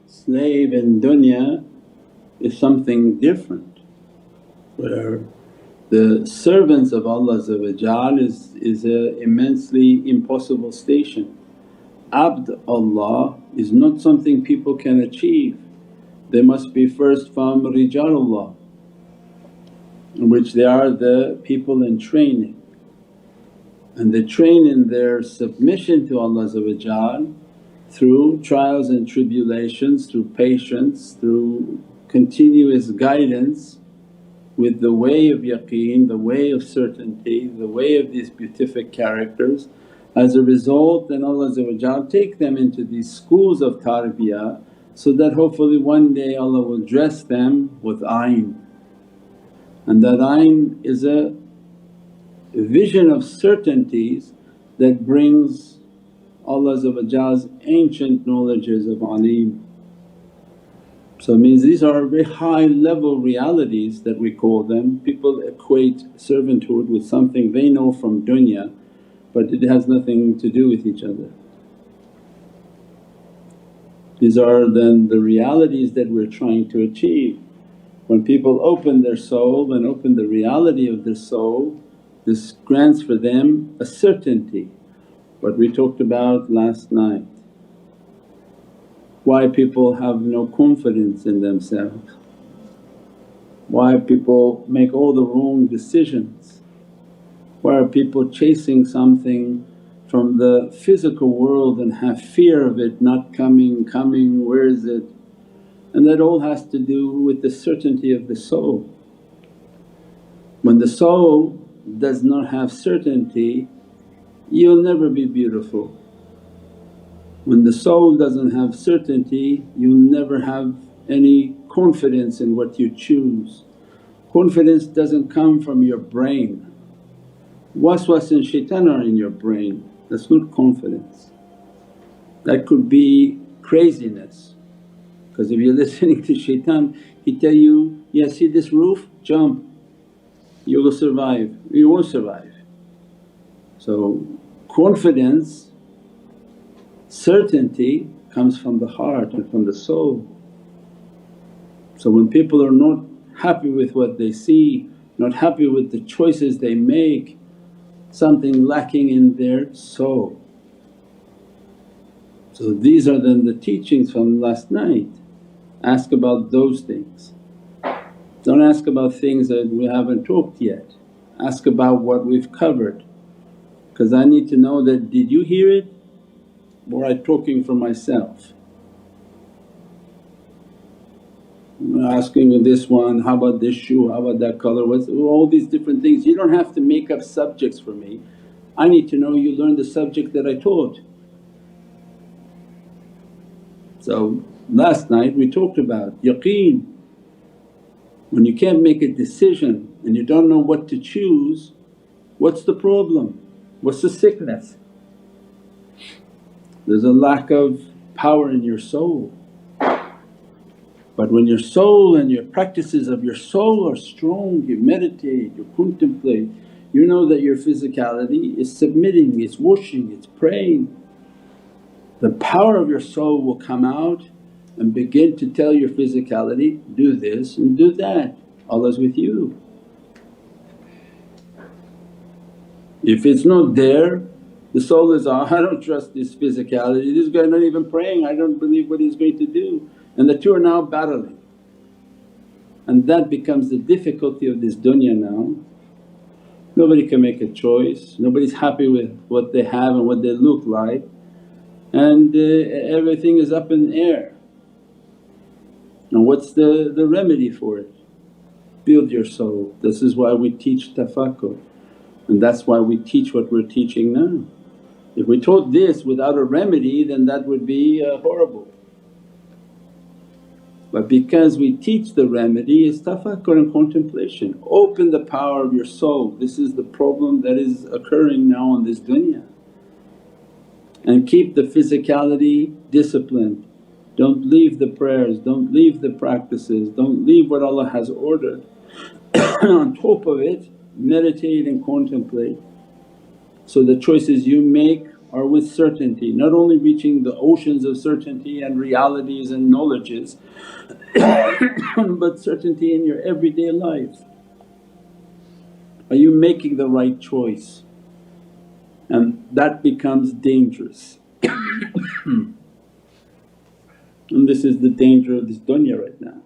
slave in dunya is something different, where the servants of Allah is a immensely impossible station. Abd Allah is not something people can achieve, they must be first from Rijalullah, in which they are the people in training, and they train in their submission to Allah through trials and tribulations, through patience, through continuous guidance with the way of yaqeen, the way of certainty, the way of these beatific characters. As a result then Allah take them into these schools of tarbiyah, so that hopefully one day Allah will dress them with ayn, and that ayn is a vision of certainties that brings Allah's ancient knowledges of alim. So it means these are very high level realities that we call them. People equate servanthood with something they know from dunya, but it has nothing to do with each other. These are then the realities that we're trying to achieve. When people open their soul and open the reality of their soul, this grants for them a certainty, what we talked about last night. Why people have no confidence in themselves, why people make all the wrong decisions, why are people chasing something from the physical world and have fear of it not coming, where is it? And that all has to do with the certainty of the soul. When the soul does not have certainty, you'll never be beautiful. When the soul doesn't have certainty, you'll never have any confidence in what you choose. Confidence doesn't come from your brain. Waswas and shaitan are in your brain, that's not confidence. That could be craziness, because if you're listening to shaitan, he tell you, yeah see this roof, jump, you will survive, you won't survive. So confidence, certainty comes from the heart and from the soul. So when people are not happy with what they see, not happy with the choices they make, something lacking in their soul. So these are then the teachings from last night. Ask about those things. Don't ask about things that we haven't talked yet, ask about what we've covered, because I need to know that, did you hear it or I'm talking for myself? Asking this one, how about this shoe, how about that color, what's all these different things. You don't have to make up subjects for me, I need to know you learned the subject that I taught. So last night we talked about yaqeen. When you can't make a decision and you don't know what to choose, what's the problem? What's the sickness? There's a lack of power in your soul. But when your soul and your practices of your soul are strong, you meditate, you contemplate, you know that your physicality is submitting, it's washing, it's praying. The power of your soul will come out and begin to tell your physicality, do this and do that, Allah's with you. If it's not there, the soul is, I don't trust this physicality, this guy not even praying, I don't believe what he's going to do. And the two are now battling. And that becomes the difficulty of this dunya now. Nobody can make a choice, nobody's happy with what they have and what they look like, and everything is up in the air. And what's the remedy for it? Build your soul. This is why we teach tafakkur, and that's why we teach what we're teaching now. If we taught this without a remedy then that would be horrible. But because we teach the remedy is tafakkur and contemplation. Open the power of your soul, this is the problem that is occurring now on this dunya. And keep the physicality disciplined. Don't leave the prayers, don't leave the practices, don't leave what Allah has ordered. On top of it meditate and contemplate, so the choices you make are with certainty, not only reaching the oceans of certainty and realities and knowledges but certainty in your everyday life. Are you making the right choice? And that becomes dangerous and this is the danger of this dunya right now.